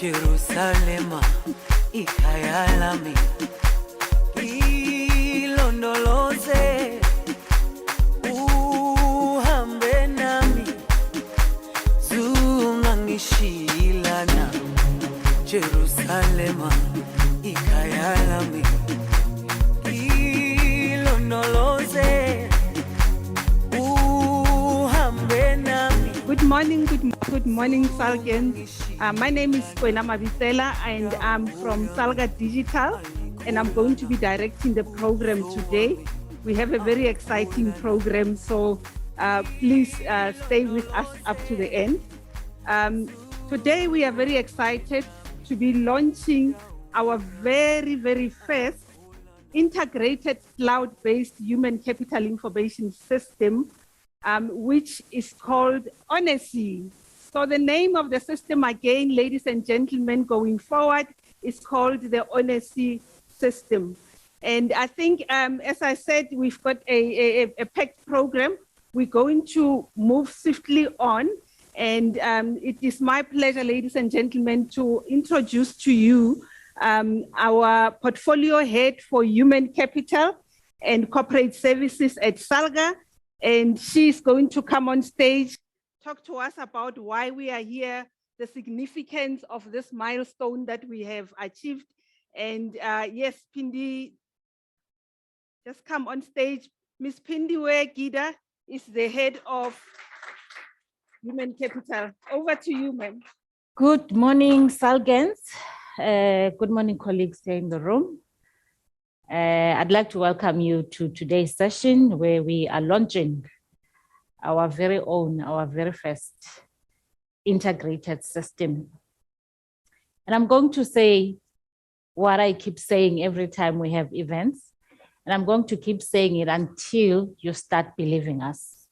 Jerusalema ikhaya lami ilondoloze uhambe nami zungangishilana Jerusalema ikhaya lami ilondoloze uhambe nami. Good morning, Salgans. My name is Kwena Mabisela and I'm from SALGA Digital, and I'm going to be directing the program today. We have a very exciting program, so please stay with us up to the end. Today we are very excited to be launching our very first integrated cloud-based human capital information system, which is called Ornecy. So the name of the system, again, ladies and gentlemen, going forward, is called the Ornecy system. And I think, as I said, we've got a packed program. We're going to move swiftly on. And it is my pleasure, ladies and gentlemen, to introduce to you our portfolio head for human capital and corporate services at SALGA. And she's going to come on stage, talk to us about why we are here, the significance of this milestone that we have achieved. And yes, Pindi, just come on stage. Ms. Pindiwe Gida is the head of Human Capital. Over to you, ma'am. Good morning, Salgans. Good morning, colleagues here in the room. I'd like to welcome you to today's session where we are launching our very first integrated system. And I'm going to say what I keep saying every time we have events, and I'm going to keep saying it until you start believing us.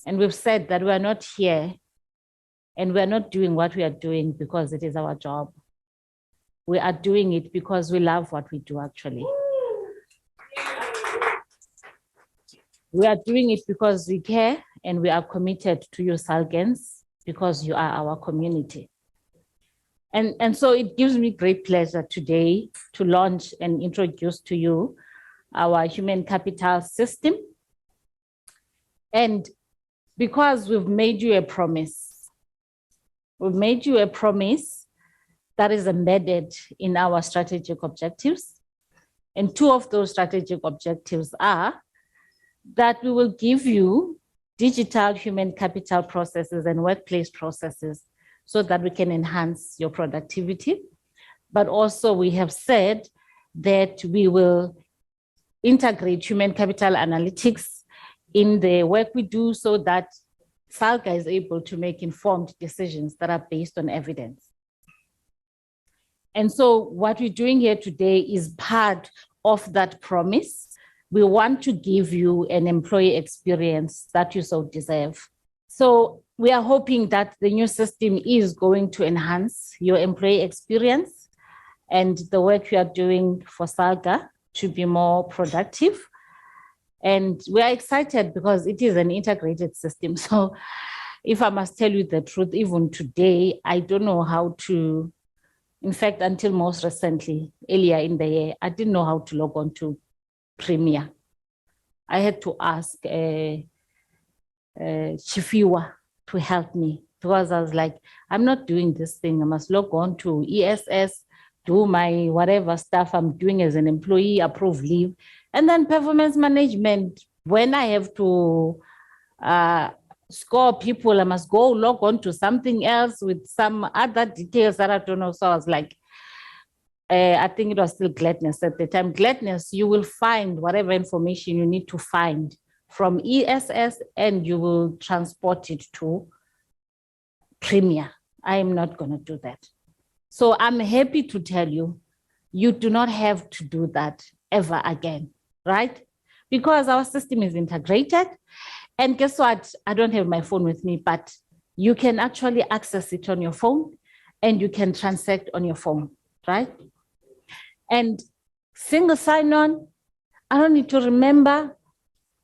And we've said that we are not here and we are not doing what we are doing because it is our job. We are doing it because we love what we do, actually. We are doing it because we care and we are committed to you, Salgans, because you are our community. And so it gives me great pleasure today to launch and introduce to you our human capital system. And because we've made you a promise that is embedded in our strategic objectives. And two of those strategic objectives are that we will give you digital human capital processes and workplace processes so that we can enhance your productivity. But also we have said that we will integrate human capital analytics in the work we do so that SALGA is able to make informed decisions that are based on evidence. And so what we're doing here today is part of that promise. We want to give you an employee experience that you so deserve. So we are hoping that the new system is going to enhance your employee experience and the work you are doing for SALGA to be more productive. And we are excited because it is an integrated system. So if I must tell you the truth, even today, I don't know how to, in fact, until most recently, earlier in the year, I didn't know how to log on to Premier. I had to ask Chifiwa to help me because I was like, I'm not doing this thing. I must log on to ESS, do my whatever stuff I'm doing as an employee, approve leave, and then performance management. When I have to score people, I must go log on to something else with some other details that I don't know. So I was like, I think it was still Gladness at the time. Gladness, you will find whatever information you need to find from ESS and you will transport it to Premier. I am not going to do that. So I'm happy to tell you, you do not have to do that ever again, right? Because our system is integrated. And guess what? I don't have my phone with me, but you can actually access it on your phone and you can transact on your phone, right? And single sign-on, I don't need to remember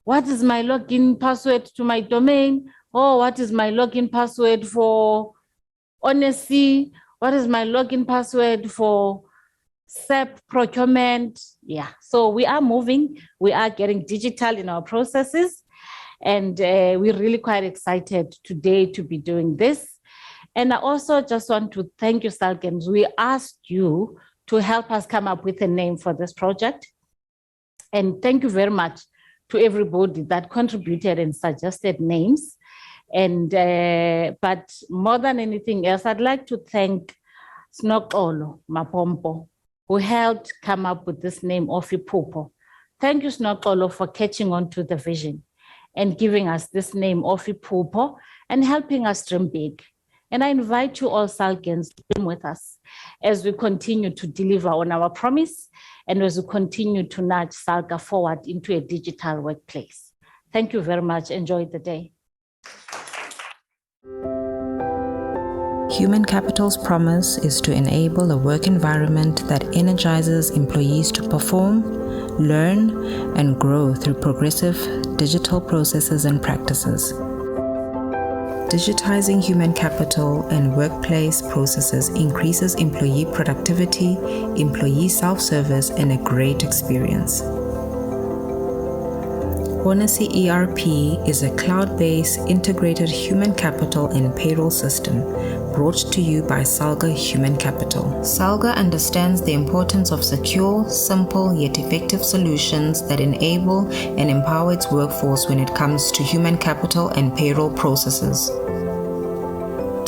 what is my login password to my domain, or what is my login password for Ornecy, what is my login password for SAP procurement? Yeah, so we are moving, we are getting digital in our processes, and we're really quite excited today to be doing this. And I also just want to thank you, SALGA. We asked you to help us come up with a name for this project. And thank you very much to everybody that contributed and suggested names. And but more than anything else, I'd like to thank Snokolo Mapompo, who helped come up with this name of Ipupo. Thank you, Snokolo, for catching on to the vision and giving us this name of Ipupo and helping us dream big. And I invite you all, SALGANs, to dream with us as we continue to deliver on our promise and as we continue to nudge SALGA forward into a digital workplace. Thank you very much. Enjoy the day. Human Capital's promise is to enable a work environment that energizes employees to perform, learn, and grow through progressive digital processes and practices. Digitizing human capital and workplace processes increases employee productivity, employee self-service, and a great experience. Ornecy ERP is a cloud-based integrated human capital and payroll system brought to you by SALGA Human Capital. SALGA understands the importance of secure, simple, yet effective solutions that enable and empower its workforce when it comes to human capital and payroll processes.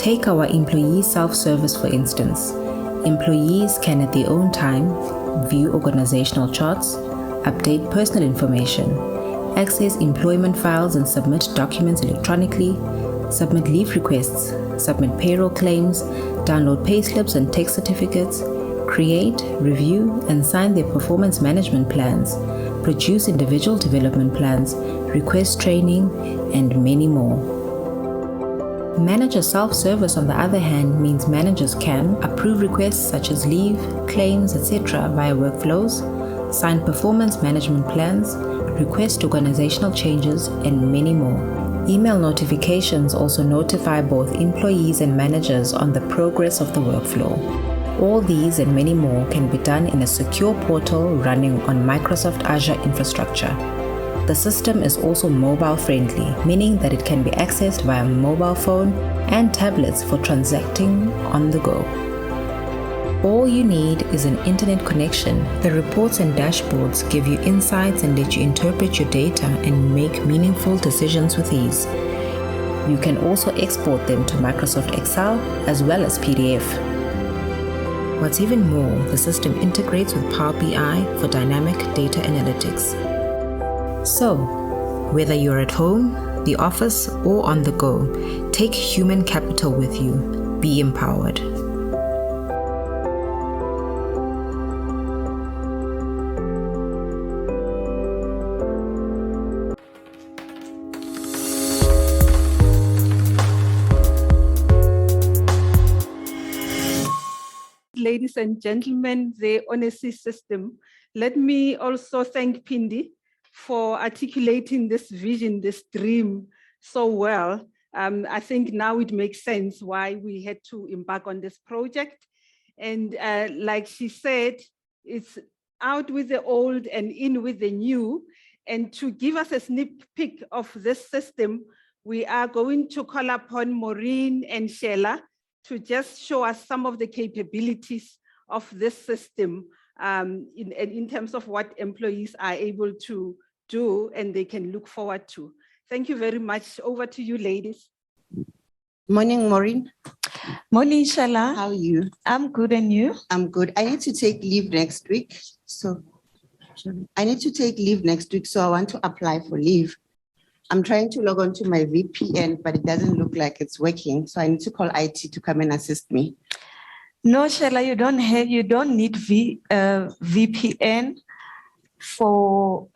Take our employee self-service for instance. Employees can at their own time view organizational charts, update personal information, access employment files and submit documents electronically, submit leave requests, submit payroll claims, download payslips and tax certificates, create, review, and sign their performance management plans, produce individual development plans, request training, and many more. Manager self-service, on the other hand, means managers can approve requests such as leave, claims, etc. via workflows, sign performance management plans, request organizational changes, and many more. Email notifications also notify both employees and managers on the progress of the workflow. All these and many more can be done in a secure portal running on Microsoft Azure infrastructure. The system is also mobile-friendly, meaning that it can be accessed via mobile phone and tablets for transacting on the go. All you need is an internet connection. The reports and dashboards give you insights and let you interpret your data and make meaningful decisions with ease. You can also export them to Microsoft Excel as well as PDF. What's even more, the system integrates with Power BI for dynamic data analytics. So, whether you're at home, the office, or on the go, take human capital with you. Be empowered. Ladies and gentlemen, the Ornecy system. Let me also thank Pindi for articulating this vision, this dream so well. I think now it makes sense why we had to embark on this project. And like she said, it's out with the old and in with the new. And to give us a sneak peek of this system, we are going to call upon Maureen and Sheila to just show us some of the capabilities of this system in terms of what employees are able to do and they can look forward to. Thank you very much. Over to you, ladies. Morning, Maureen. Morning, Shala. How are you? I'm good, and you? I'm good. I need to take leave next week. So I want to apply for leave. I'm trying to log on to my VPN, but it doesn't look like it's working. So I need to call IT to come and assist me. No, Shala, you don't need VPN for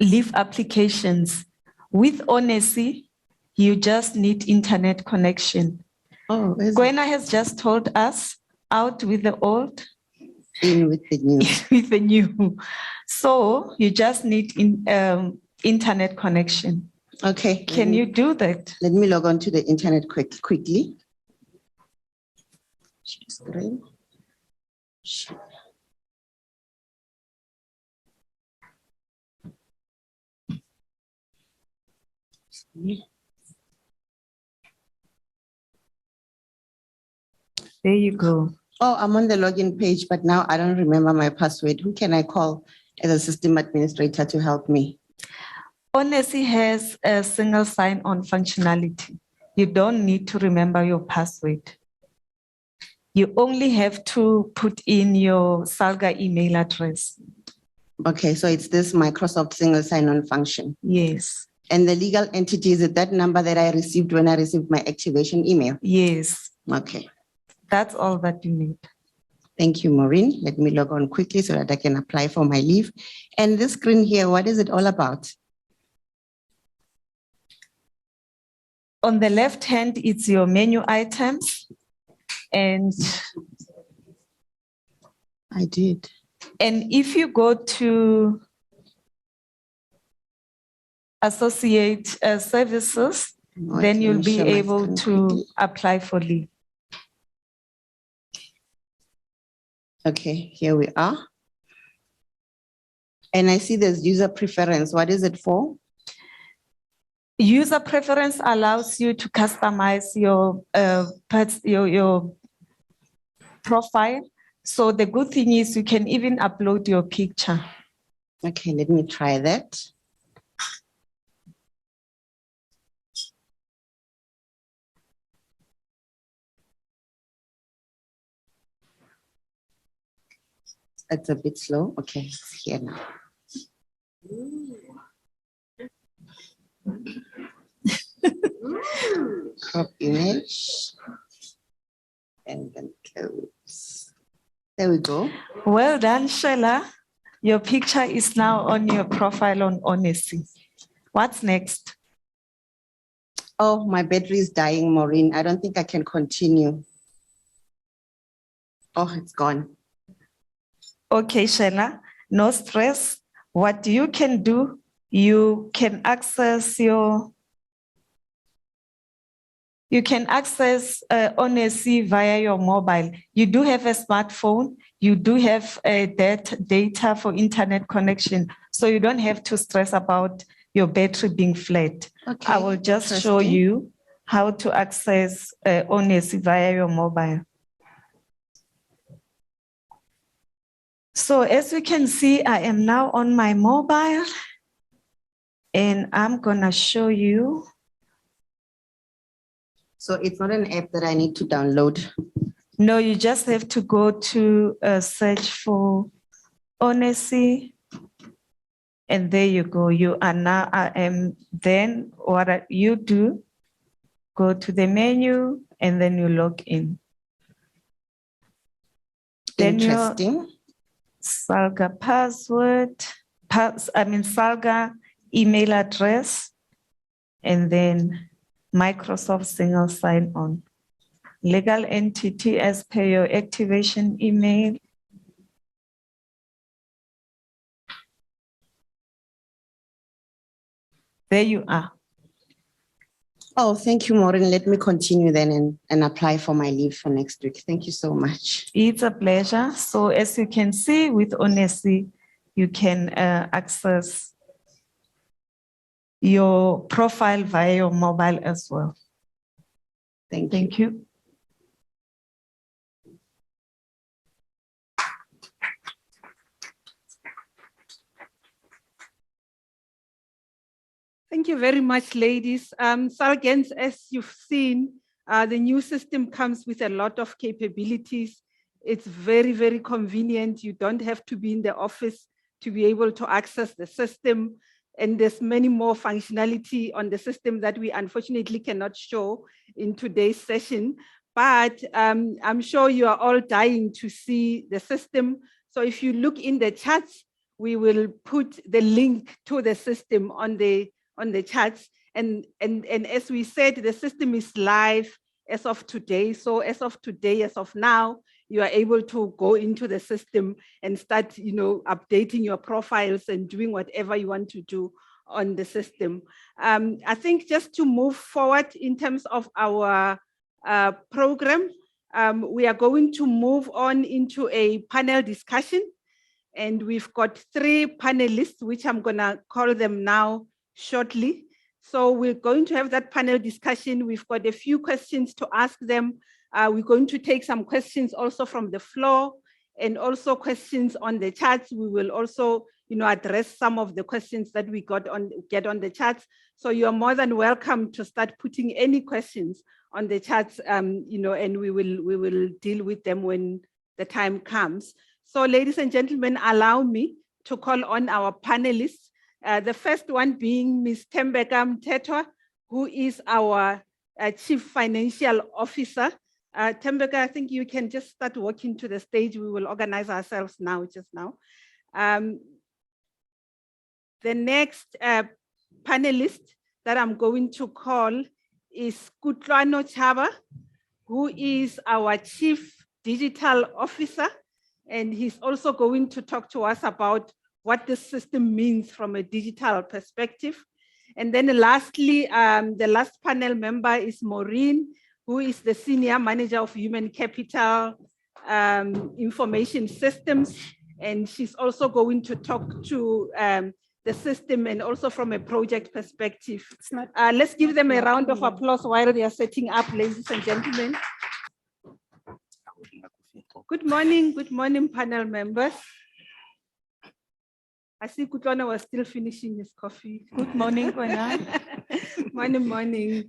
leave applications. With Ornecy, you just need internet connection. Oh, Gwena has just told us, out with the old, in with the new. with the new. So you just need internet connection. Okay. Can you do that? Let me log on to the internet quickly. Screen. There you go. Oh, I'm on the login page, but now I don't remember my password. Who can I call as a system administrator to help me? Ornecy has a single sign-on functionality. You don't need to remember your password. You only have to put in your SALGA email address. Okay, so it's this Microsoft single sign-on function. Yes, And the legal entity, is it that number that I received when I received my activation email? yes, Okay, that's all that you need. thank you, Maureen. Let me log on quickly so that I can apply for my leave. And this screen here, what is it all about? On the left hand, it's your menu items. And I did. if you go to associate services, then you'll be able to apply for leave. Okay, here we are. And I see there's user preference. What is it for? User preference allows you to customize your profile. So the good thing is you can even upload your picture. Okay, let me try that. It's a bit slow. Okay, it's here now. Crop image and then close. There we go. Well done, Sheila. Your picture is now on your profile on Ornecy. What's next? Oh, my battery is dying, Maureen. I don't think I can continue. Oh, it's gone. Okay, Sheila, no stress. What you can do, you can access Ornecy via your mobile. You do have a smartphone. You do have data for internet connection. So you don't have to stress about your battery being flat. Okay, I will just show you how to access Ornecy via your mobile. So as you can see, I am now on my mobile and I'm gonna show you. So it's not an app that I need to download. No, you just have to go to search for Ornecy. And there you go. You are now, then what you do, go to the menu and then you log in. Then Interesting. SALGA password, SALGA email address, and then Microsoft single sign-on. Legal entity as per your activation email. There you are. Oh, thank you, Maureen. Let me continue then and apply for my leave for next week. Thank you so much. It's a pleasure. So as you can see with Ornecy, you can access your profile via your mobile as well. Thank you. Thank you very much, ladies. Sargans, as you've seen, the new system comes with a lot of capabilities. It's very, very convenient. You don't have to be in the office to be able to access the system. And there's many more functionality on the system that we unfortunately cannot show in today's session. But I'm sure you are all dying to see the system. So if you look in the chats, we will put the link to the system on the chats. And as we said, the system is live as of today. So as of today, as of now, you are able to go into the system and start, updating your profiles and doing whatever you want to do on the system. I think just to move forward in terms of our program, We are going to move on into a panel discussion, and we've got 3 panelists, which I'm gonna call them now shortly. So we're going to have that panel discussion. We've got a few questions to ask them. We're going to take some questions also from the floor and also questions on the chats. We will also, address some of the questions that we get on the chats. So you are more than welcome to start putting any questions on the chats, and we will deal with them when the time comes. So ladies and gentlemen, allow me to call on our panelists. The first one being Ms. Tembeka Mthethwa, who is our Chief Financial Officer. Tembeka, I think you can just start walking to the stage. We will organize ourselves just now. The next panelist that I'm going to call is Kutlwano Chaba, who is our Chief Digital Officer. And he's also going to talk to us about what the system means from a digital perspective. And then lastly, the last panel member is Maureen, who is the Senior Manager of Human Capital Information Systems. And she's also going to talk to the system and also from a project perspective. Let's give them a round of applause while they are setting up, ladies and gentlemen. Good morning, panel members. I see Kutlwana was still finishing his coffee. Good morning, Kwena. Morning.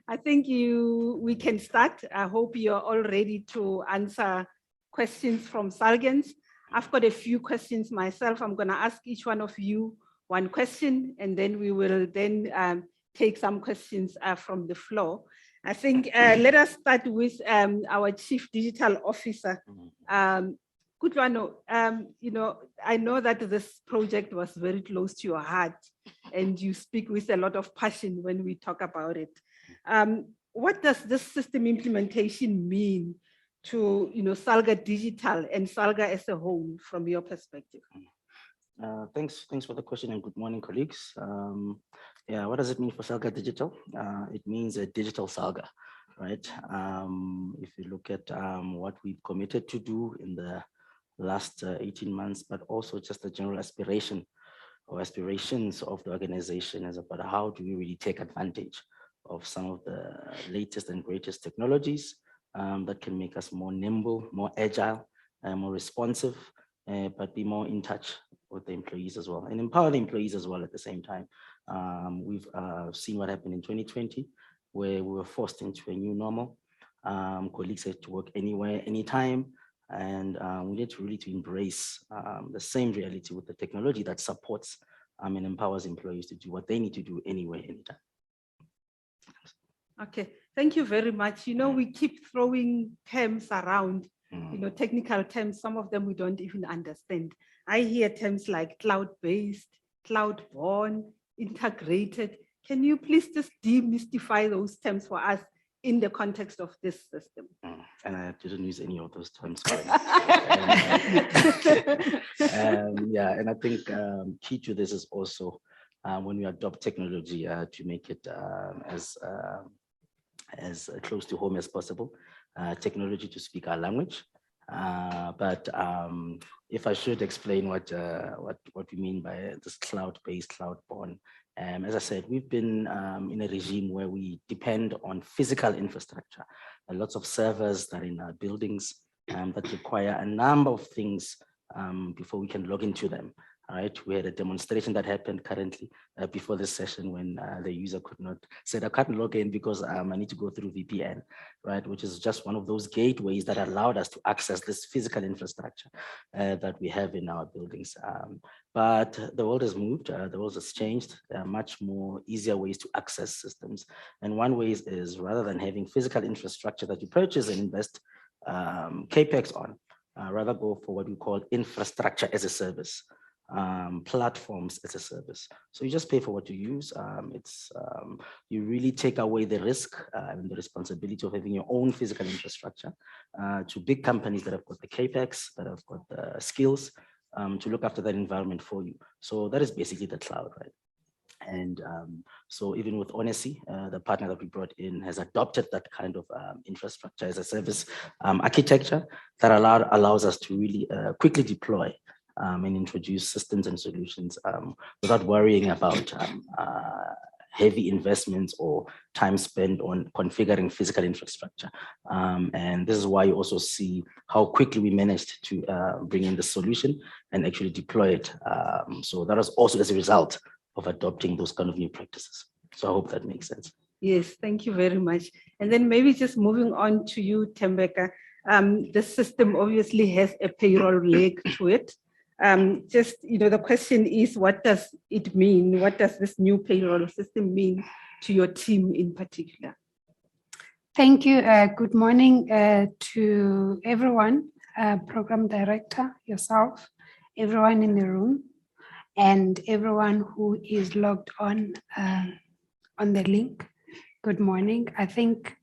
I think we can start. I hope you're all ready to answer questions from SALGans. I've got a few questions myself. I'm going to ask each one of you one question, and then we will then take some questions from the floor. I think let us start with our Chief Digital Officer. Kutlwano, I know that this project was very close to your heart, and you speak with a lot of passion when we talk about it. What does this system implementation mean to SALGA Digital and SALGA as a whole from your perspective? Thanks for the question, and good morning, colleagues. What does it mean for SALGA Digital? It means a digital SALGA, right? If you look at what we've committed to do in the last 18 months, but also just the general aspiration or aspirations of the organization is about how do we really take advantage of some of the latest and greatest technologies that can make us more nimble, more agile, more responsive, but be more in touch with the employees as well, and empower the employees as well at the same time. We've seen what happened in 2020, where we were forced into a new normal. Colleagues had to work anywhere, anytime, and we need to really embrace the same reality with the technology that supports and empowers employees to do what they need to do anywhere, anytime. Okay, thank you very much. We keep throwing terms around, technical terms. Some of them we don't even understand. I hear terms like cloud-based, cloud-born, integrated. Can you please just demystify those terms for us in the context of this system? And I didn't use any of those terms. And I think key to this is also when we adopt technology to make it as close to home as possible, technology to speak our language. But if I should explain what we mean by this cloud-based, cloud-born, as I said, we've been in a regime where we depend on physical infrastructure, lots of servers that are in our buildings that require a number of things before we can log into them. All right, we had a demonstration that happened currently before this session when the user said, I can't log in because I need to go through VPN, right? Which is just one of those gateways that allowed us to access this physical infrastructure that we have in our buildings. But the world has moved, the world has changed. There are much more easier ways to access systems. And one way is rather than having physical infrastructure that you purchase and invest CapEx on, rather go for what we call infrastructure as a service. Platforms as a service. So you just pay for what you use. You really take away the risk and the responsibility of having your own physical infrastructure to big companies that have got the CapEx, that have got the skills to look after that environment for you. So that is basically the cloud, right? And so even with Ornecy, the partner that we brought in has adopted that kind of infrastructure as a service architecture that allows us to really quickly deploy and introduce systems and solutions without worrying about heavy investments or time spent on configuring physical infrastructure. And this is why you also see how quickly we managed to bring in the solution and actually deploy it. So that was also as a result of adopting those kind of new practices. So I hope that makes sense. Yes, thank you very much. And then maybe just moving on to you, Tembeka. The system obviously has a payroll leg to it. Just, the question is, what does it mean? What does this new payroll system mean to your team in particular? Thank you. Good morning to everyone, Program Director, yourself, everyone in the room, and everyone who is logged on the link. Good morning. I think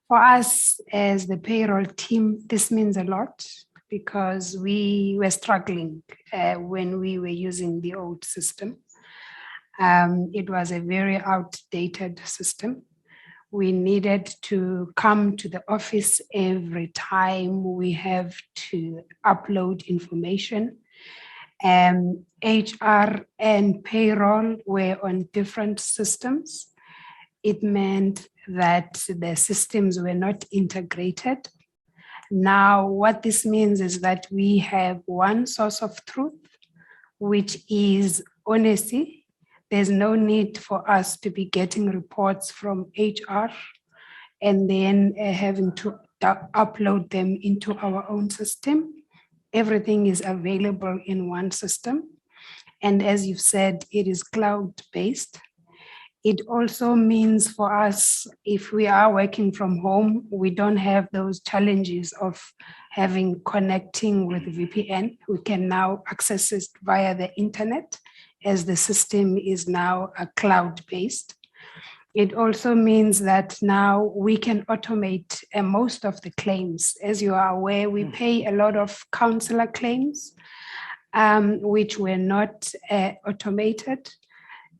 for us as the payroll team, this means a lot because we were struggling when we were using the old system. It was a very outdated system. We needed to come to the office every time we have to upload information. HR and payroll were on different systems. It meant that the systems were not integrated. Now, what this means is that we have one source of truth, which is Ornecy. There's no need for us to be getting reports from HR and then having to upload them into our own system. Everything is available in one system. And as you've said, it is cloud-based. It also means for us, if we are working from home, we don't have those challenges of connecting with VPN. We can now access it via the internet as the system is now cloud-based. It also means that now we can automate most of the claims. As you are aware, we pay a lot of counselor claims, which were not automated.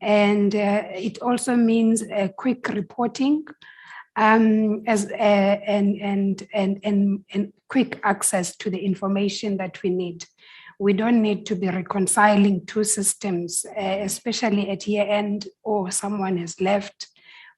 And it also means quick reporting and quick access to the information that we need. We don't need to be reconciling two systems, especially at year end or someone has left.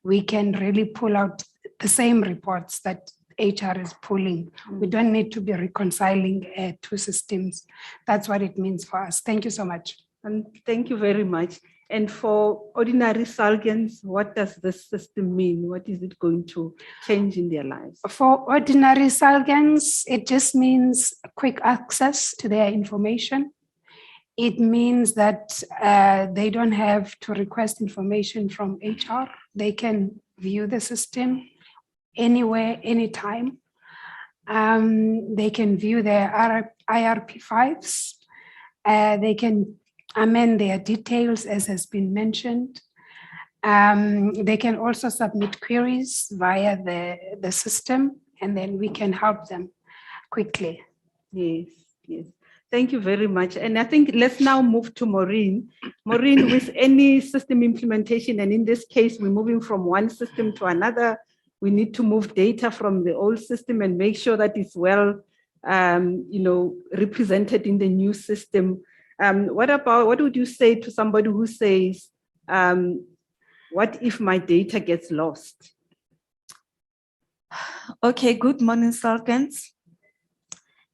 We can really pull out the same reports that HR is pulling. We don't need to be reconciling two systems. That's what it means for us. Thank you so much. And thank you very much. And for ordinary Salgans, what does this system mean? What is it going to change in their lives? For ordinary Salgans, it just means quick access to their information. It means that they don't have to request information from HR. They can view the system anywhere, anytime. They can view their IRP5s. They can amend their details, as has been mentioned. They can also submit queries via the system, and then we can help them quickly. Yes, yes. Thank you very much. And I think let's now move to Maureen. Maureen, with any system implementation, and in this case, we're moving from one system to another, we need to move data from the old system and make sure that it's well, represented in the new system. What would you say to somebody who says, what if my data gets lost? Okay, good morning, Salgans.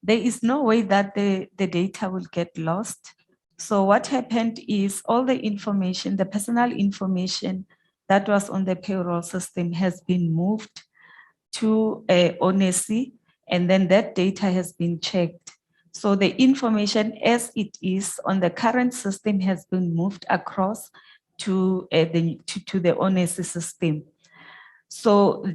There is no way that the data will get lost. So what happened is all the information, the personal information that was on the payroll system has been moved to Ornecy, and then that data has been checked. So the information as it is on the current system has been moved across to the Ornecy system. So,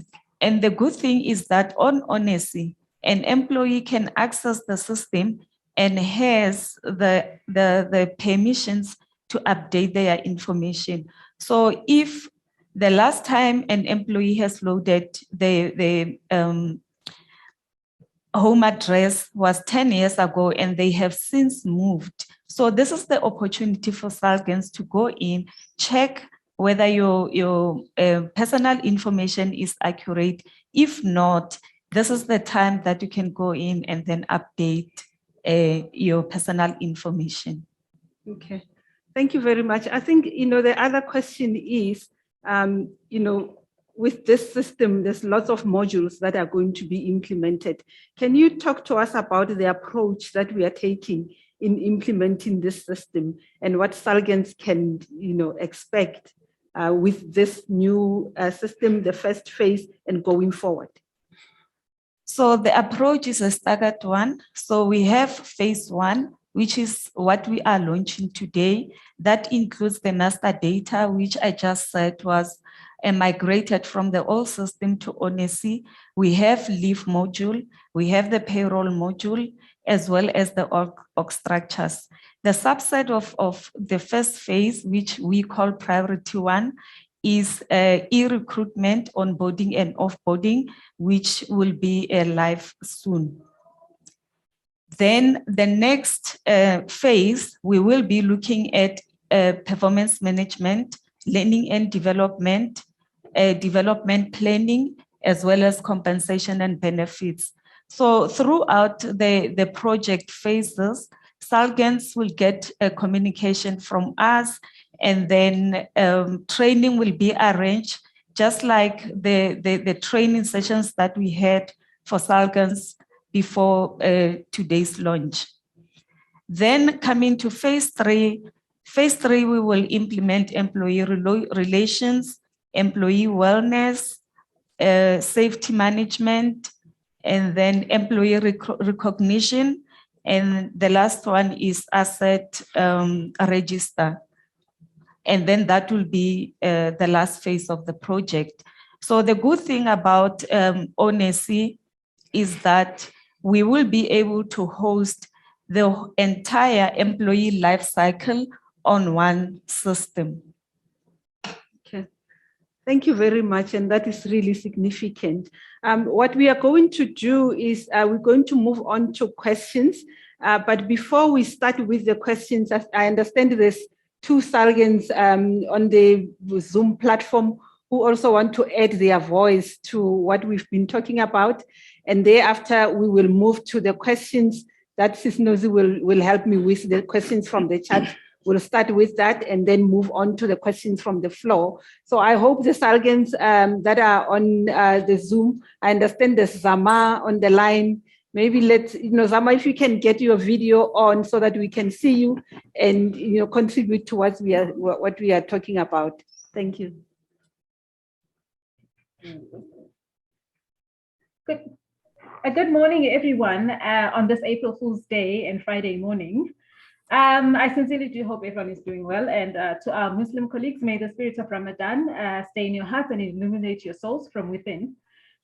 and the good thing is that on Ornecy, an employee can access the system and has the permissions to update their information. So if the last time an employee has loaded the home address was 10 years ago and they have since moved So this is the opportunity for SALGANs to go in, check whether your personal information is accurate. If not, this is the time that you can go in and then update your personal information. Okay, thank you very much. I think, the other question is, with this system, there's lots of modules that are going to be implemented. Can you talk to us about the approach that we are taking in implementing this system and what SALGANs can, expect with this new system, the first phase, and going forward? So the approach is a staggered one. So we have phase one, which is what we are launching today. That includes the master data, which I just said was migrated from the old system to Ornecy. We have leave module, we have the payroll module, as well as the org structures. The subset of the first phase, which we call priority one, is e-recruitment, onboarding and offboarding, which will be live soon. Then the next phase, we will be looking at performance management, learning and development, development planning, as well as compensation and benefits. So throughout the project phases, SALGANs will get a communication from us, and then training will be arranged, just like the training sessions that we had for SALGANs before today's launch. Then coming to phase three, we will implement employee relations, employee wellness, safety management, and then employee recognition. And the last one is asset register. And then that will be the last phase of the project. So the good thing about Ornecy is that we will be able to host the entire employee life cycle on one system. Okay, thank you very much. And that is really significant. What we are going to do is we're going to move on to questions. But before we start with the questions, I understand there's two SALGANs on the Zoom platform who also want to add their voice to what we've been talking about. And thereafter, we will move to the questions that Sis Nozi will help me with, the questions from the chat. We'll start with that and then move on to the questions from the floor. So I hope the SALGANs that are on the Zoom, I understand there's Zama on the line. Maybe Zama, if you can get your video on so that we can see you and contribute to what we are talking about. Thank you. Good morning, everyone, on this April Fool's Day and Friday morning. I sincerely do hope everyone is doing well. And to our Muslim colleagues, may the spirit of Ramadan stay in your hearts and illuminate your souls from within.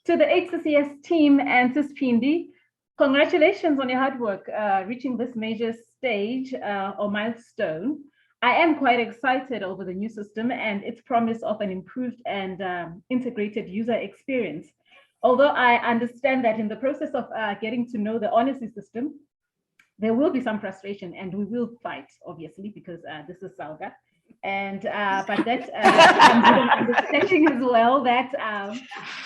To the HCCS team and Sis Pindi, congratulations on your hard work reaching this major stage or milestone. I am quite excited over the new system and its promise of an improved and integrated user experience. Although I understand that in the process of getting to know the Ornecy system, there will be some frustration and we will fight, obviously, because this is SALGA. And but that comes with an understanding as well that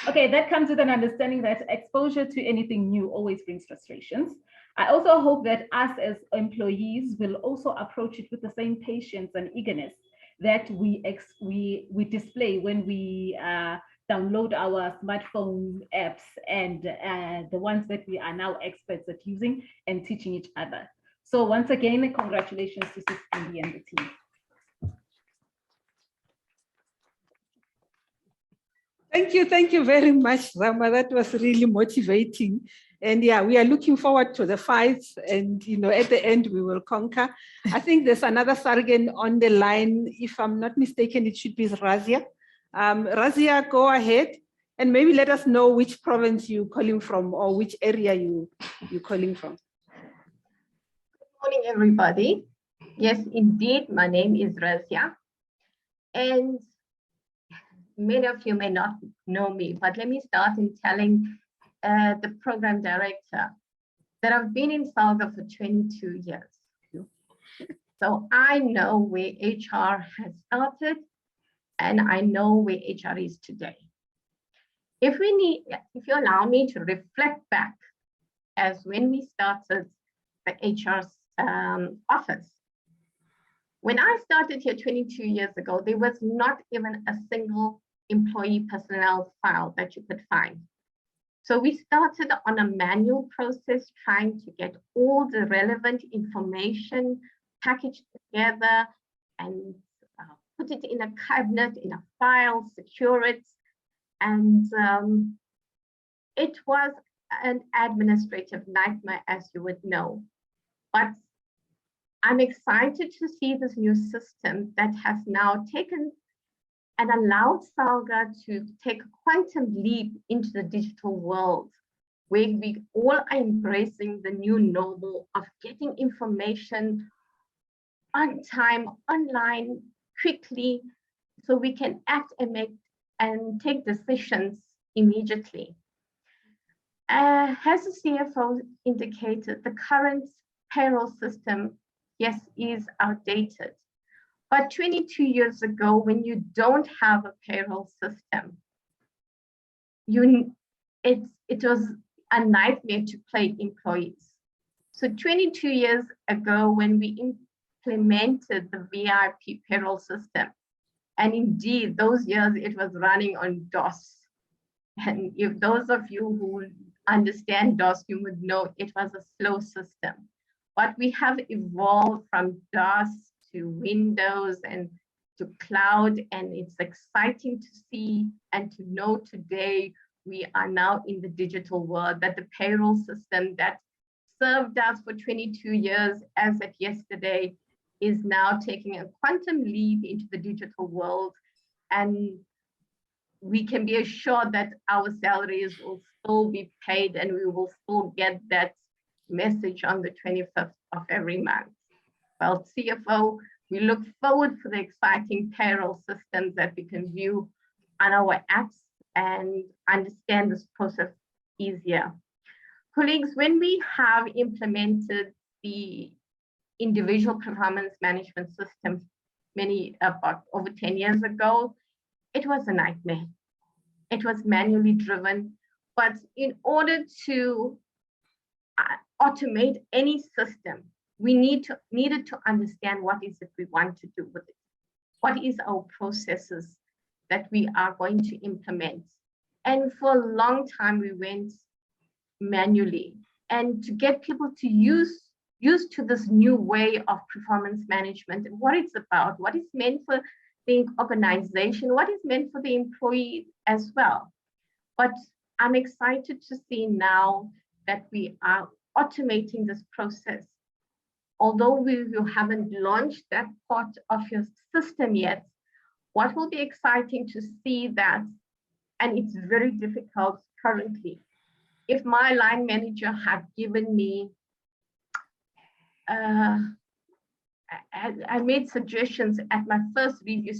that comes with an understanding that exposure to anything new always brings frustrations. I also hope that us as employees will also approach it with the same patience and eagerness that we display when we download our smartphone apps and the ones that we are now experts at using and teaching each other. So once again, congratulations to Sis Pindi and the team. Thank you very much, Zama. That was really motivating. And yeah, we are looking forward to the fights and, at the end we will conquer. I think there's another SALGAN on the line. If I'm not mistaken, it should be Razia. Razia, go ahead and maybe let us know which province you're calling from or which area you're calling from. Good morning, everybody. Yes, indeed, my name is Razia. And many of you may not know me, but let me start in telling the program director that I've been in SALGA for 22 years. So I know where HR has started and I know where HR is today. If you allow me to reflect back as when we started the HR's office. When I started here 22 years ago, there was not even a single employee personnel file that you could find. So we started on a manual process, trying to get all the relevant information packaged together and put it in a cabinet, in a file, secure it. And it was an administrative nightmare, as you would know. But I'm excited to see this new system that has now taken and allowed SALGA to take a quantum leap into the digital world, where we all are embracing the new normal of getting information on time, online, quickly, so we can act and make and take decisions immediately. As the CFO indicated, the current payroll system, yes, is outdated. But 22 years ago, when you don't have a payroll system, it was a nightmare to pay employees. So 22 years ago, when we implemented the VIP payroll system, and indeed those years it was running on DOS. And if those of you who understand DOS, you would know it was a slow system. But we have evolved from DOS to Windows and to cloud, and it's exciting to see and to know today we are now in the digital world, that the payroll system that served us for 22 years as of yesterday is now taking a quantum leap into the digital world. And we can be assured that our salaries will still be paid and we will still get that message on the 25th of every month. Well, CFO, we look forward for the exciting payroll systems that we can view on our apps and understand this process easier. Colleagues, when we have implemented the individual performance management systems about over 10 years ago, it was a nightmare. It was manually driven, but in order to automate any system, we needed to understand what is it we want to do with it. What is our processes that we are going to implement? And for a long time, we went manually. And to get people to used to this new way of performance management and what it's about, what is meant for the organization, what is meant for the employee as well. But I'm excited to see now that we are automating this process. Although we haven't launched that part of your system yet, what will be exciting to see that, and it's very difficult currently, if my line manager had given me, I made suggestions at my first review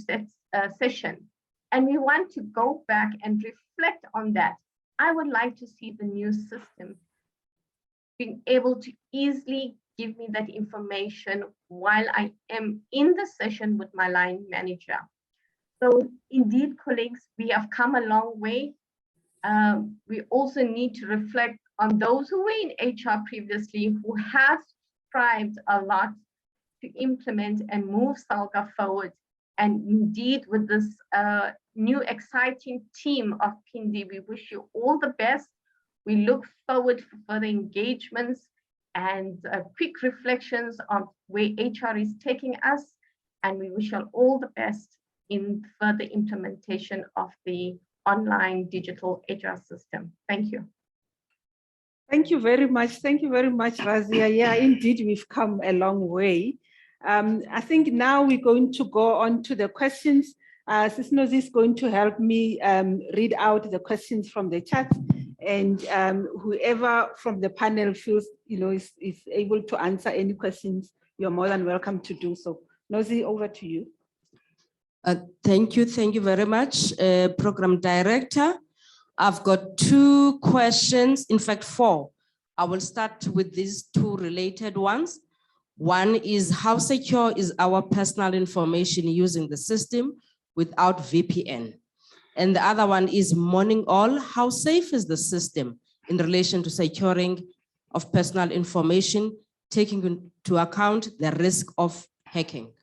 session, and we want to go back and reflect on that. I would like to see the new system being able to easily give me that information while I am in the session with my line manager. So indeed, colleagues, we have come a long way. We also need to reflect on those who were in HR previously, who have strived a lot to implement and move SALGA forward. And indeed, with this new exciting team of Pindi, we wish you all the best. We look forward for further engagements and quick reflections on where HR is taking us. And we wish you all the best in further implementation of the online digital HR system. Thank you. Thank you very much. Thank you very much, Razia. Yeah, indeed, we've come a long way. I think now we're going to go on to the questions. Sisnozi is going to help me read out the questions from the chat, and whoever from the panel feels is able to answer any questions, you're more than welcome to do so. Nozi, over to you. Thank you very much, Program Director. I've got 2 questions, in fact 4. I will start with these 2 related ones. One is how secure is our personal information using the system without VPN? And the other one is morning all, how safe is the system in relation to securing of personal information, taking into account the risk of hacking?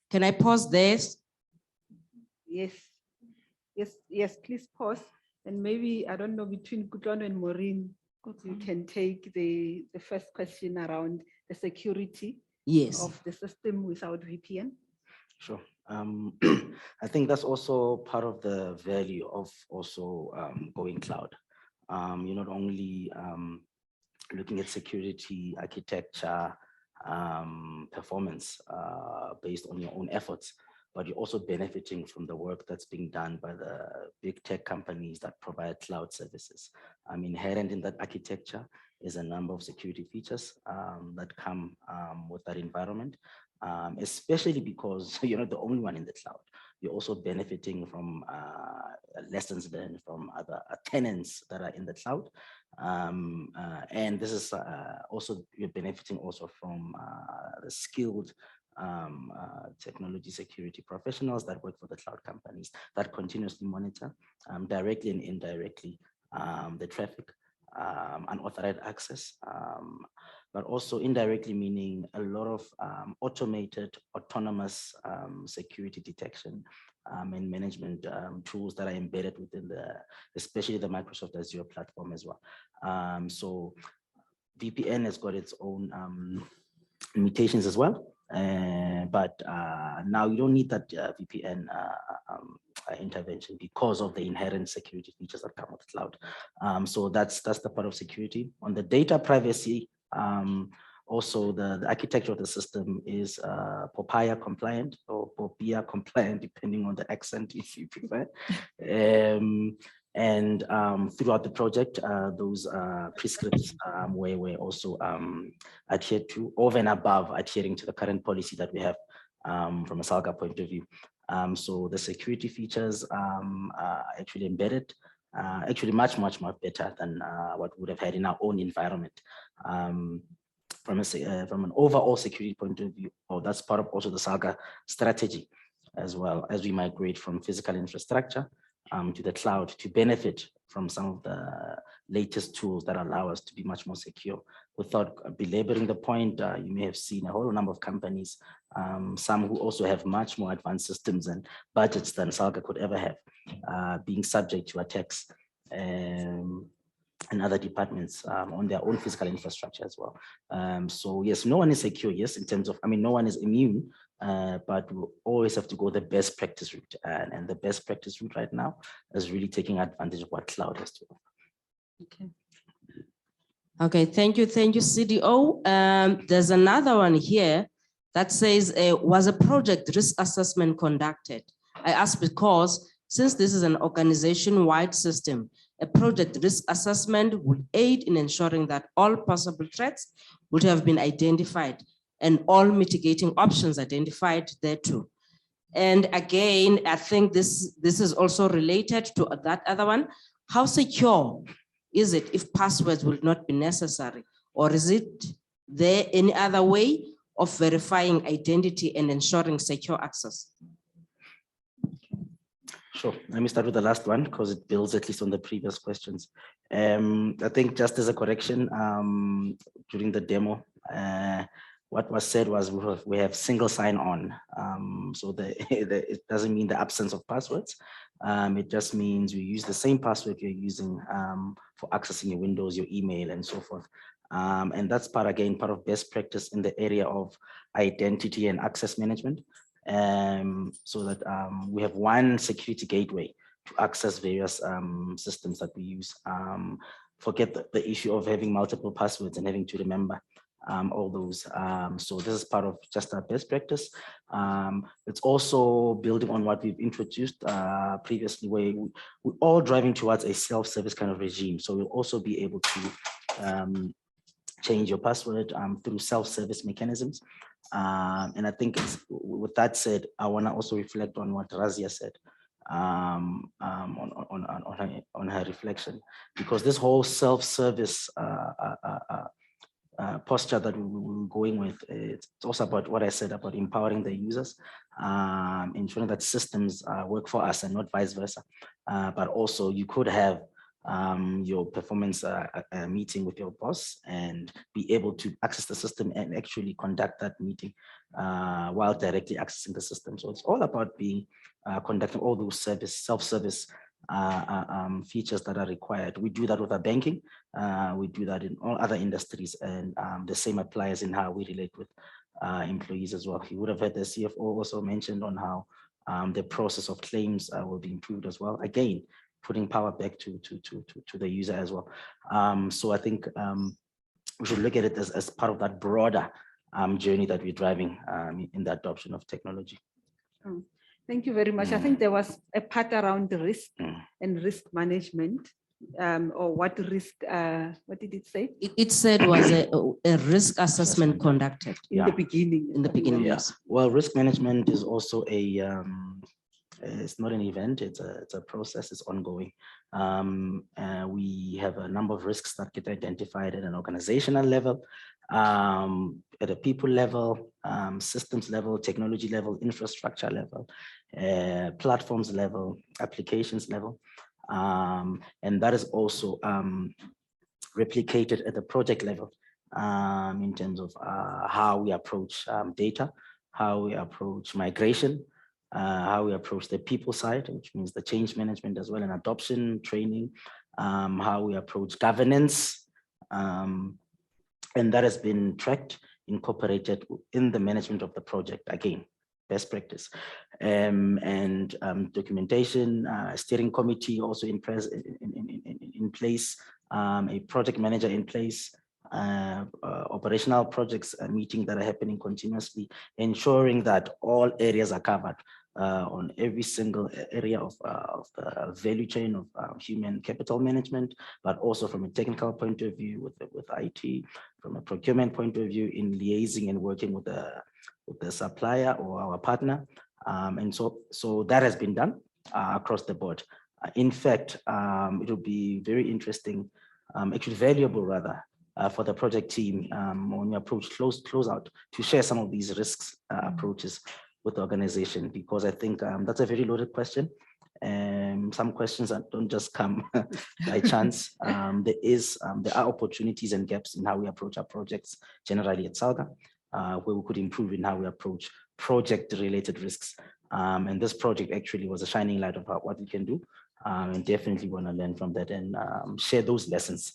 Can I pause there? Yes, please pause. And maybe, I don't know, between Kutlwano and Maureen, you can take the first question around the security of the system without VPN. Sure. I think that's also part of the value of also going cloud. You're not only looking at security, architecture, performance based on your own efforts, but you're also benefiting from the work that's being done by the big tech companies that provide cloud services. Inherent in that architecture is a number of security features that come with that environment, especially because you're not the only one in the cloud. You're also benefiting from lessons learned from other tenants that are in the cloud. And this is also, you're benefiting also from the skilled technology security professionals that work for the cloud companies that continuously monitor directly and indirectly the traffic, unauthorized access, but also indirectly meaning a lot of automated, autonomous security detection and management tools that are embedded within especially the Microsoft Azure platform as well. So VPN has got its own limitations as well. But now you don't need that VPN intervention because of the inherent security features that come with the cloud. So that's the part of security. On the data privacy, also the architecture of the system is POPIA compliant or POPIA compliant, depending on the accent if you prefer. And throughout the project, those prescripts were also adhered to, over and above adhering to the current policy that we have from a SALGA point of view. So the security features are actually embedded, actually much better than what we would have had in our own environment. From an overall security point of view, that's part of also the SALGA strategy, as well as we migrate from physical infrastructure to the cloud to benefit from some of the latest tools that allow us to be much more secure. Without belaboring the point, you may have seen a whole number of companies, some who also have much more advanced systems and budgets than SALGA could ever have, being subject to attacks and other departments on their own physical infrastructure as well. So yes, no one is secure, yes, in terms of, no one is immune, but we always have to go the best practice route. And the best practice route right now is really taking advantage of what cloud has to offer. Okay, thank you, CDO. There's another one here that says, was a project risk assessment conducted? I ask because since this is an organization-wide system, a project risk assessment would aid in ensuring that all possible threats would have been identified and all mitigating options identified there too. And again, I think this is also related to that other one. How secure is it if passwords will not be necessary? Or is it there any other way of verifying identity and ensuring secure access? Sure. Let me start with the last one because it builds at least on the previous questions. I think just as a correction, during the demo, what was said was we have single sign-on. So it doesn't mean the absence of passwords. It just means we use the same password you're using for accessing your Windows, your email, and so forth. And that's part of best practice in the area of identity and access management. So that we have one security gateway to access various systems that we use. Forget the issue of having multiple passwords and having to remember all those. So this is part of just our best practice. It's also building on what we've introduced previously, where we're all driving towards a self-service kind of regime. So we'll also be able to change your password through self-service mechanisms. And I think with that said, I want to also reflect on what Razia said on her reflection, because this whole self-service posture that we're going with. It's also about what I said about empowering the users, ensuring that systems work for us and not vice versa. But also you could have your performance meeting with your boss and be able to access the system and actually conduct that meeting while directly accessing the system. So it's all about being conducting all those self-service features that are required. We do that with our banking. We do that in all other industries, and the same applies in how we relate with employees as well. You would have heard the CFO also mentioned on how the process of claims will be improved as well. Again, putting power back to the user as well. So I think we should look at it as part of that broader journey that we're driving in the adoption of technology. Thank you very much. I think there was a part around the risk and risk management, or what risk, what did it say? It said was a risk assessment conducted. In the beginning. In the beginning, yes. Well, risk management is also it's not an event, it's a process, it's ongoing. We have a number of risks that get identified at an organizational level, at a people level, systems level, technology level, infrastructure level, platforms level, applications level. And that is also replicated at the project level in terms of how we approach data, how we approach migration, how we approach the people side, which means the change management as well, and adoption, training, how we approach governance. And that has been tracked, incorporated in the management of the project. Again, best practice. And documentation, steering committee also in place, a project manager in place, operational projects meeting that are happening continuously, ensuring that all areas are covered on every single area of the value chain of human capital management, but also from a technical point of view with IT, from a procurement point of view in liaising and working with the supplier or our partner. And so that has been done across the board. In fact, it will be very interesting, actually valuable rather, for the project team when we approach close out to share some of these risks approaches with the organization, because I think that's a very loaded question. And some questions that don't just come by chance. There are opportunities and gaps in how we approach our projects generally at SALGA, where we could improve in how we approach project-related risks. And this project actually was a shining light of what we can do, and definitely want to learn from that and share those lessons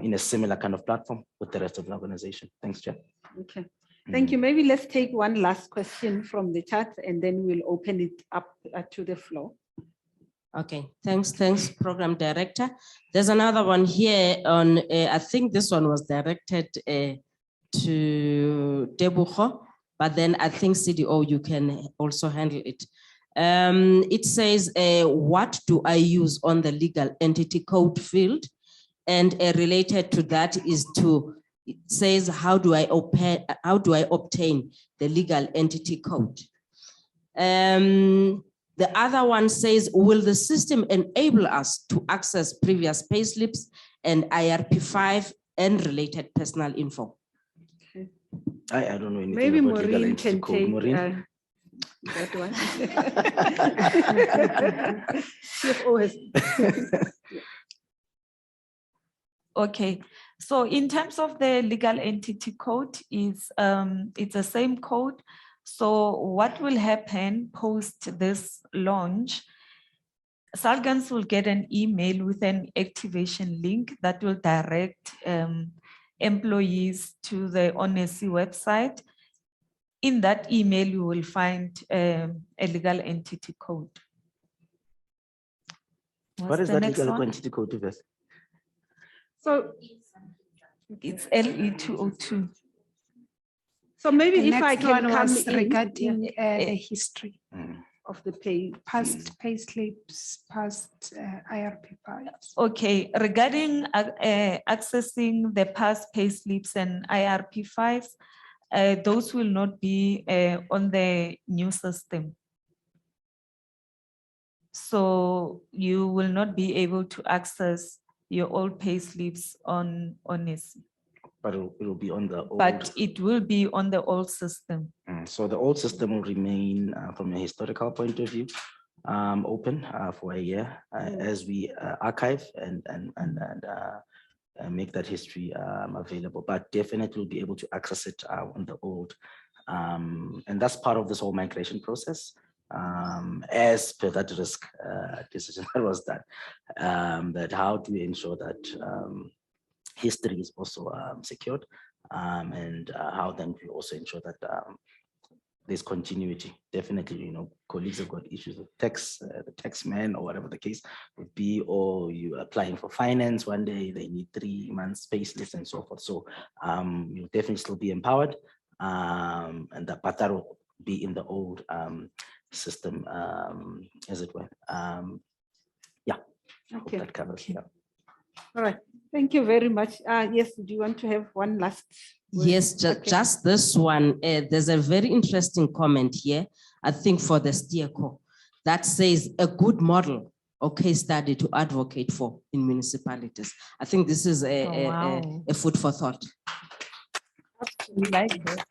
in a similar kind of platform with the rest of the organization. Thanks, Chair. Okay, thank you. Maybe let's take one last question from the chat and then we'll open it up to the floor. Okay, thanks, Program Director. There's another one here on, I think this one was directed to Debucho, but then I think CDO, you can also handle it. It says, what do I use on the legal entity code field? And related to that is it says, how do I obtain the legal entity code? The other one says, will the system enable us to access previous payslips and IRP5 and related personal info? Okay. I don't know anything Maybe about legal Maureen entity can code. take Maureen? that one. CFO has. Okay, so in terms of the legal entity code, it's the same code. So what will happen post this launch, SALGANs will get an email with an activation link that will direct employees to the Ornecy website. In that email, you will find a legal entity code. What is that legal entity code to this? So it's LE202. So maybe The if I next can one come was in regarding the history of the past pay slips, past IRP files. Okay, regarding accessing the past pay slips and IRP files, those will not be on the new system. So you will not be able to access your old pay slips on Ornecy. But it will be on the old. But it will be on the old system. So the old system will remain from a historical point of view open for a year as we archive and make that history available, but definitely will be able to access it on the old. And that's part of this whole migration process as per that risk decision that was done, that how do we ensure that history is also secured, and how then we also ensure that there's continuity. Definitely, you know, colleagues have got issues with tax, the tax man or whatever the case would be, or you applying for finance one day, they need 3 months space list and so forth. So you'll definitely still be empowered, and that, but that will be in the old system, as it were. Yeah, Okay. that covers. Yeah. All right. Thank you very much. Yes, do you want to have one last word? Yes, just this one. There's a very interesting comment here, I think for the STEERCO, that says a good model or case study to advocate for in municipalities. I think this is a food for thought. We like that.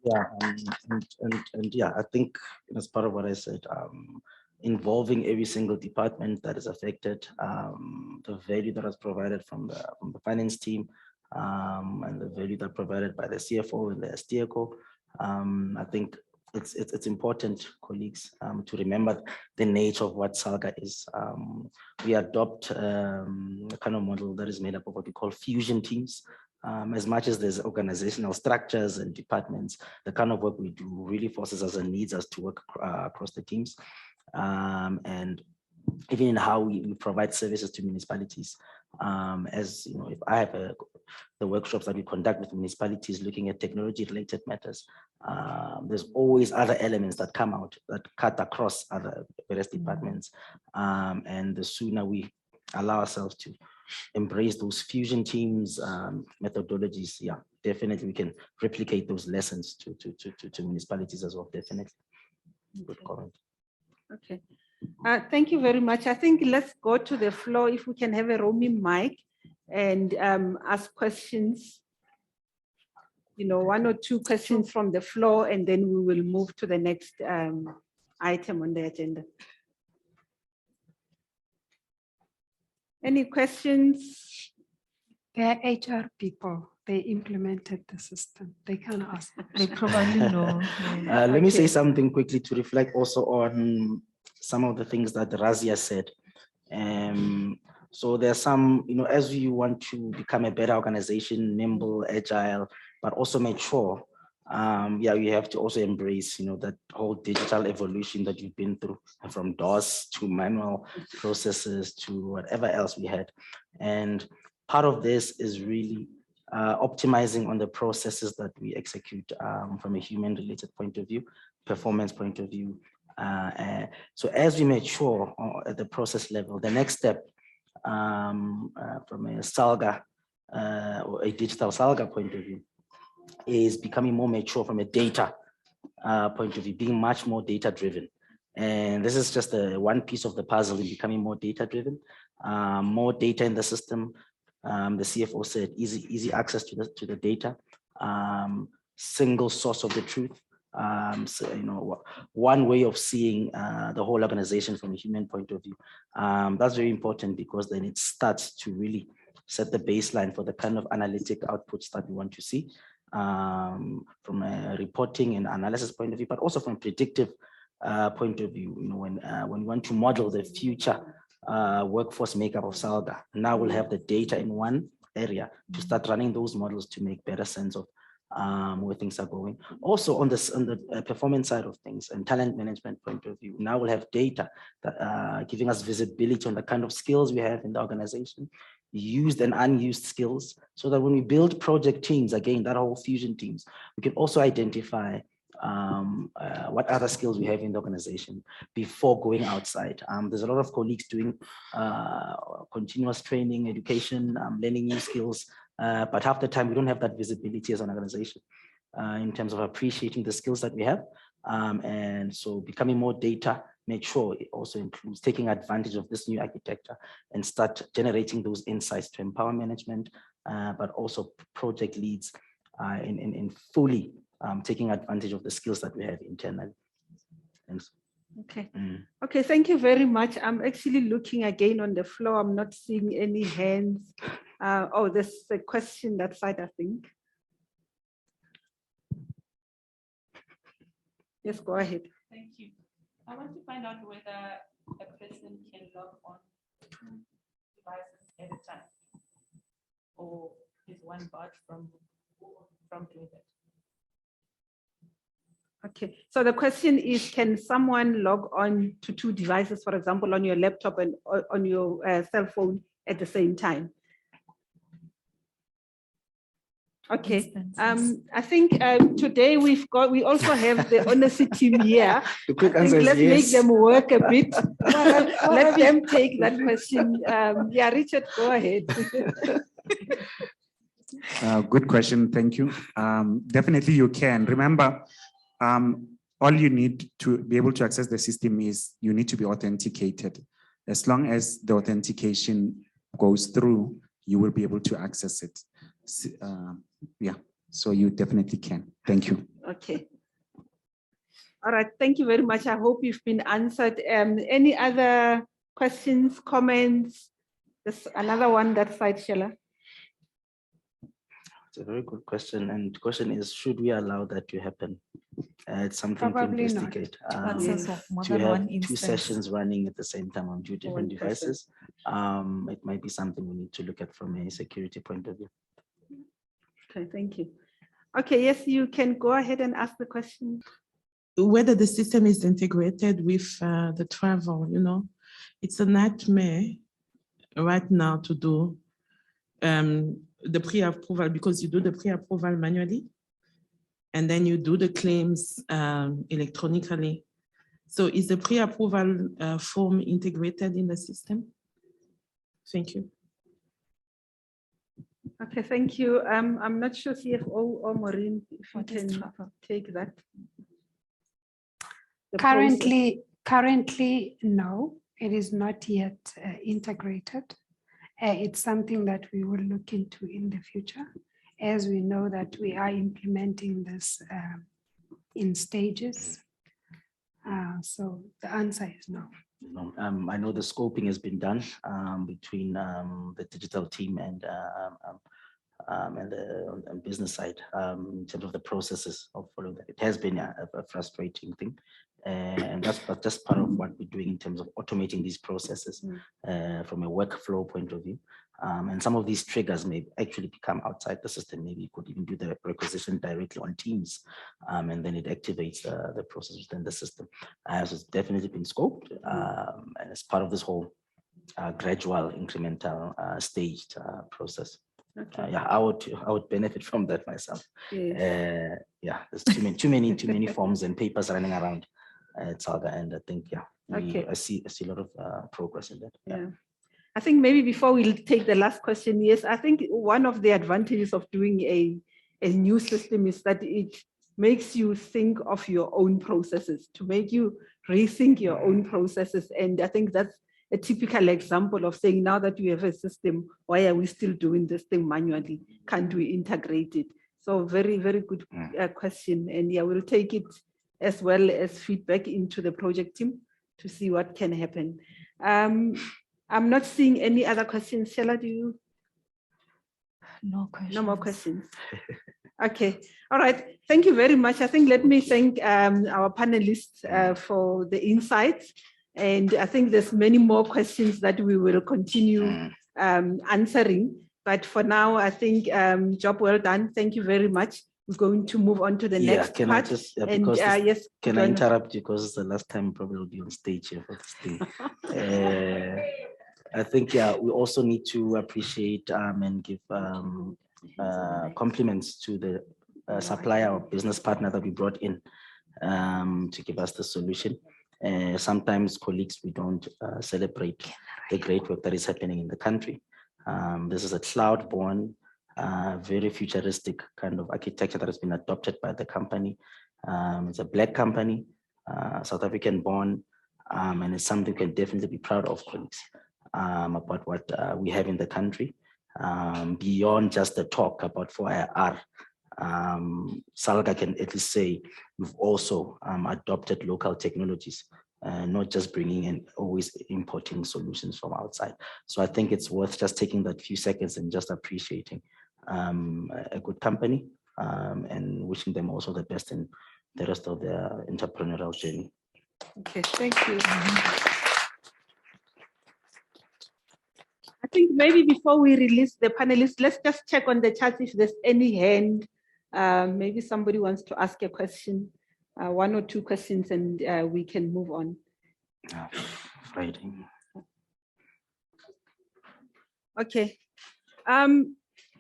Yeah, and yeah, I think as part of what I said, involving every single department that is affected, the value that is provided from the finance team, and the value that provided by the CFO and the STEERCO. I think it's important, colleagues, to remember the nature of what SALGA is. We adopt a kind of model that is made up of what we call fusion teams. As much as there's organizational structures and departments, the kind of work we do really forces us and needs us to work across the teams. And even in how we provide services to municipalities. As you know, if I have the workshops that we conduct with municipalities looking at technology related matters, there's always other elements that come out that cut across other various departments. And the sooner we allow ourselves to embrace those fusion teams, methodologies, yeah, definitely we can replicate those lessons to municipalities as well, definitely. Good comment. Okay. Thank you very much. I think let's go to the floor if we can have a roaming mic and ask questions. You know, 1 or 2 questions from the floor, and then we will move to the next item on the agenda. Any questions? They're HR people. They implemented the system. They can't ask. They probably know. Let me say something quickly to reflect also on some of the things that Razia said. So there's some, you know, as you want to become a better organization, nimble, agile, but also mature, yeah, you have to also embrace, you know, that whole digital evolution that you've been through, from DOS to manual processes to whatever else we had. And part of this is really optimizing on the processes that we execute from a human related point of view, performance point of view. So as we mature at the process level, the next step from a SALGA or a digital SALGA point of view is becoming more mature from a data point of view, being much more data driven. And this is just one piece of the puzzle in becoming more data driven, more data in the system. The CFO said easy access to the data, single source of the truth. So, you know, one way of seeing the whole organization from a human point of view. That's very important because then it starts to really set the baseline for the kind of analytic outputs that we want to see from a reporting and analysis point of view, but also from a predictive point of view. You know, when we want to model the future workforce makeup of SALGA, now we'll have the data in one area to start running those models to make better sense of where things are going. Also on the performance side of things and talent management point of view, now we'll have data that giving us visibility on the kind of skills we have in the organization, used and unused skills, so that when we build project teams, again, that whole fusion teams, we can also identify what other skills we have in the organization before going outside. There's a lot of colleagues doing continuous training, education, learning new skills, but half the time we don't have that visibility as an organization in terms of appreciating the skills that we have. And so becoming more data mature, it also includes taking advantage of this new architecture and start generating those insights to empower management, but also project leads in fully taking advantage of the skills that we have internally. Thanks. Okay. Okay, thank you very much. I'm actually looking again on the floor. I'm not seeing any hands. Oh, there's a question that side, I think. Yes, go ahead. Thank you. I want to find out whether a person can log on two devices at a time, or is one barred from doing that? Okay, so the question is, can someone log on to two devices, for example, on your laptop and on your cell phone at the same time? Okay, I think today we also have the Ornecy team here. The quick answer is let's yes. make them work a bit. Let them take that question. Yeah, Richard, go ahead. Good question, thank you. Definitely you can. Remember, all you need to be able to access the system is you need to be authenticated. As long as the authentication goes through, you will be able to access it. Yeah, so you definitely can. Thank you. Okay. All right, thank you very much. I hope you've been answered. Any other questions, comments? There's another one that side, Sheila. It's a very good question. And the question is, should we allow that to happen? It's something Probably to not. investigate. More To than have one two instance. sessions running at the same time on two different One person. devices, it might be something we need to look at from a security point of view. Okay, thank you. Okay, yes, you can go ahead and ask the question. Whether the system is integrated with the travel, it's a nightmare right now to do the pre-approval, because you do the pre-approval manually and then you do the claims electronically. So is the pre-approval form integrated in the system? Thank you. Okay, thank you. I'm not sure CFO or Maureen, if you can take that. The Currently, no, it is not yet integrated. It's something that we will look into in the future, as we know that we are implementing this in stages. So the answer is no. I know the scoping has been done between the digital team and the business side in terms of the processes of following that. It has been a frustrating thing, and that's just part of what we're doing in terms of automating these processes from a workflow point of view. And some of these triggers may actually become outside the system. Maybe you could even do the requisition directly on Teams, and then it activates the process within the system. So it's definitely been scoped, and it's part of this whole gradual, incremental, staged process. Okay. Yeah, I would benefit from that myself. Yes. Yeah, there's too many forms and papers running around at SALGA, and I think I see a lot of progress in that. Yeah. I think maybe before we take the last question, yes, I think one of the advantages of doing a new system is that it makes you think of your own processes, to make you rethink your own processes. And I think that's a typical example of saying, now that we have a system, why are we still doing this thing manually? Can't we integrate it? So very, very good question. And yeah, we'll take it as well as feedback into the project team to see what can happen. I'm not seeing any other questions. Sheila, do you? No questions. No more questions. Okay. All right. Thank you very much. I think let me thank our panelists for the insights. And I think there's many more questions that we will continue answering. But for now, I think job well done. Thank you very much. We're going to move on to the next can part. I just, Yes, can I interrupt you, because the last time probably will be on stage here for this thing. I think, we also need to appreciate and give compliments to the supplier or business partner that we brought in to give us the solution. Sometimes colleagues, we don't celebrate the great work that is happening in the country. This is a cloud-born, very futuristic kind of architecture that has been adopted by the company. It's a Black company, South African born, and it's something we can definitely be proud of, colleagues, about what we have in the country. beyond just the talk about 4IR. SALGA can at least say we've also adopted local technologies, not just bringing in always importing solutions from outside. So I think it's worth just taking that few seconds and just appreciating a good company and wishing them also the best in the rest of their entrepreneurial journey. Okay, thank you. I think maybe before we release the panelists, let's just check on the chat if there's any hand. Maybe somebody wants to ask a question, 1 or 2 questions, and we can move on. Friday. Okay.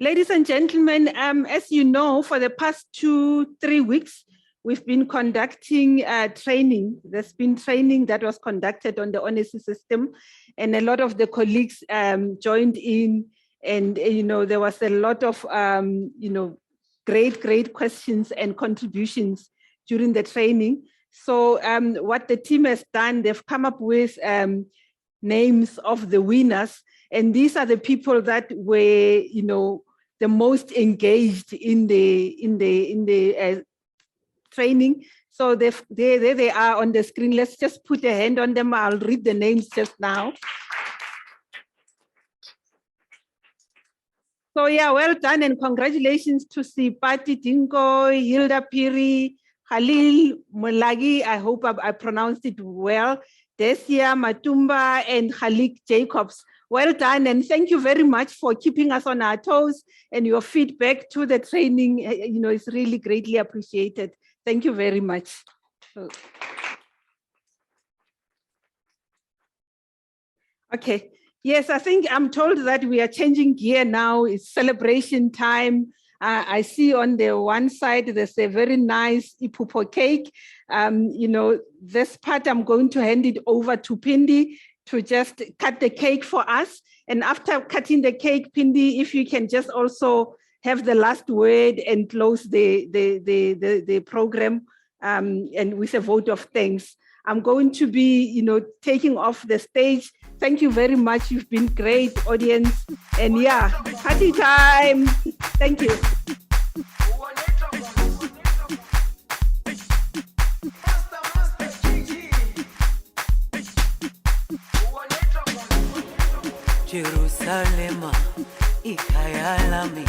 Ladies and gentlemen, as you know, for the past 2-3 weeks, we've been conducting training. There's been training that was conducted on the Ornecy system, and a lot of the colleagues joined in, and there was a lot of great questions and contributions during the training. So what the team has done, they've come up with names of the winners, and these are the people that were the most engaged in the training. So there they are on the screen. Let's just put a hand on them. I'll read the names just now. So yeah, well done and congratulations to Sipati Dinko, Hilda Piri, Khalil Mulagi, I hope I pronounced it well, Desia Matumba and Khalik Jacobs. Well done, and thank you very much for keeping us on our toes, and your feedback to the training, is really greatly appreciated. Thank you very much. Okay. Yes, I think I'm told that we are changing gear now. It's celebration time. I see on the one side, there's a very nice ipupo cake. This part, I'm going to hand it over to Pindi to just cut the cake for us. And after cutting the cake, Pindi, if you can just also have the last word and close the program and with a vote of thanks. I'm going to be, taking off the stage. Thank you very much. You've been great, audience. And yeah, party time. Thank you. Jerusalem, ikayalami,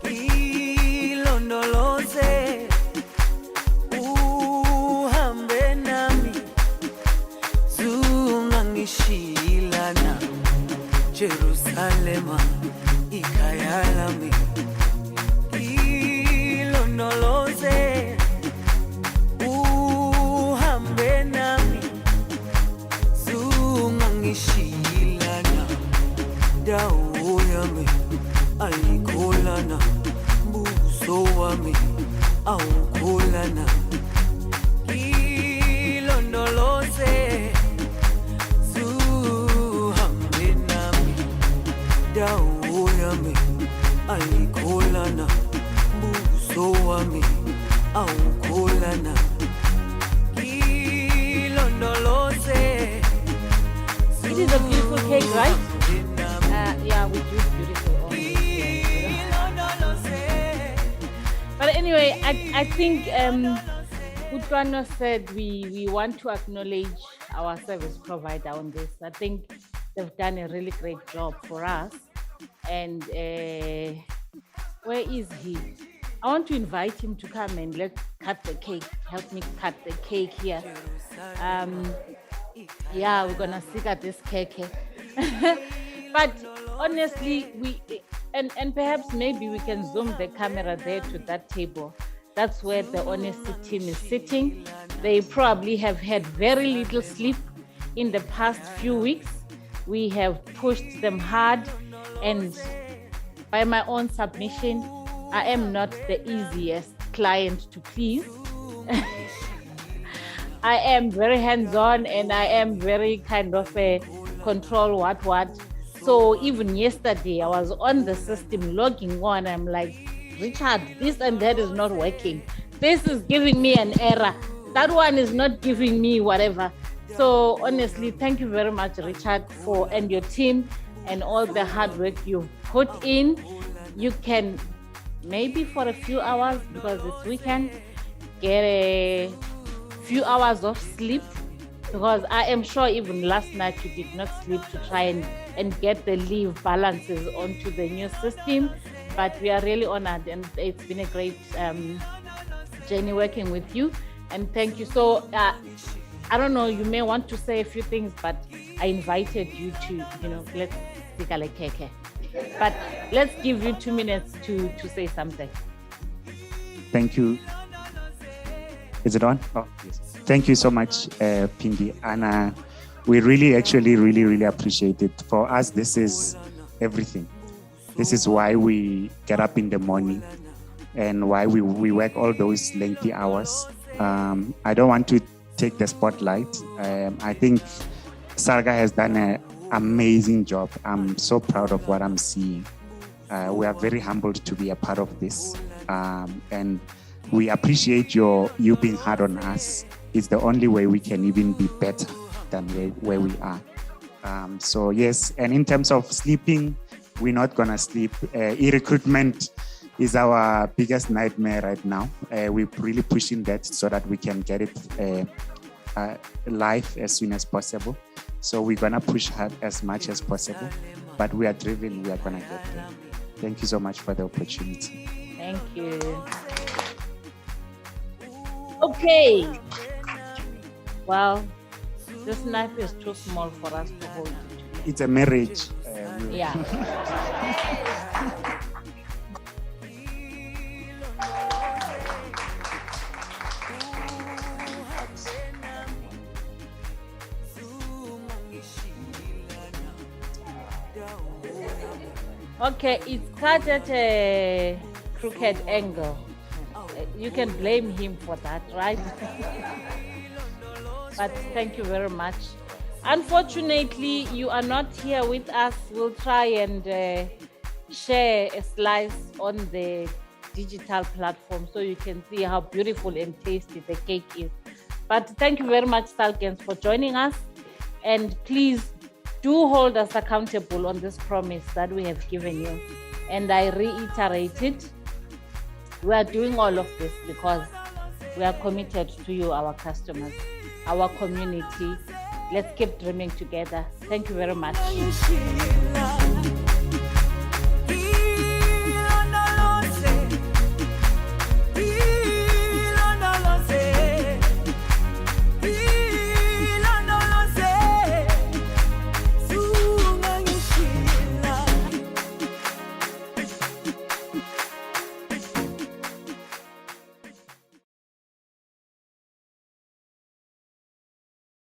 ilondoloze, uhambe nami, zungangishilana. Jerusalem, ikayalami, ilondoloze, uhambe nami, zungangishilana. Dawo yami ayikholana, buso wami awukholana. Ilondoloze, zuhambe nami. Dawo yami ayikholana, buso wami awukholana. Ilondoloze. It is a beautiful cake, right? Yeah, we do beautiful. But anyway, I think Utlwano said we want to acknowledge our service provider on this. I think they've done a really great job for us. And where is he? I want to invite him to come and let's cut the cake. Help me cut the cake here. Yeah, we're gonna stick at this cake. But honestly, and perhaps maybe we can zoom the camera there to that table. That's where the Ornecy team is sitting. They probably have had very little sleep in the past few weeks. We have pushed them hard, and by my own submission, I am not the easiest client to please. I am very hands-on, and I am very kind of a control what. So even yesterday, I was on the system logging on. I'm like, Richard, this and that is not working. This is giving me an error. That one is not giving me whatever. So honestly, thank you very much, Richard, and your team and all the hard work you've put in. You can maybe for a few hours, because it's weekend, get a few hours of sleep, because I am sure even last night you did not sleep to try and get the leave balances onto the new system. But we are really honored, and it's been a great journey working with you. And thank you. So I don't know, you may want to say a few things, but I invited you to, let's speak a keke. But let's give you 2 minutes to say something. Thank you. Is it on? Oh, yes. Thank you so much, Pingi. And we really appreciate it. For us, this is everything. This is why we get up in the morning and why we work all those lengthy hours. I don't want to take the spotlight. I think SALGA has done an amazing job. I'm so proud of what I'm seeing. We are very humbled to be a part of this. And we appreciate you being hard on us. It's the only way we can even be better than where we are. So yes, and in terms of sleeping, we're not gonna sleep. E-recruitment is our biggest nightmare right now. We're really pushing that so that we can get it live as soon as possible. So we're gonna push hard as much as possible, but we are driven, we are gonna get there. Thank you so much for the opportunity. Thank you. Okay. Well, this knife is too small for us to hold it. It's a marriage. Yeah. Okay, it's cut at a crooked angle. You can blame him for that, right? But thank you very much. Unfortunately, you are not here with us. We'll try and share a slice on the digital platform so you can see how beautiful and tasty the cake is. But thank you very much, Salgens, for joining us. And please do hold us accountable on this promise that we have given you. And I reiterate it. We are doing all of this because we are committed to you, our customers, our community. Let's keep dreaming together. Thank you very much.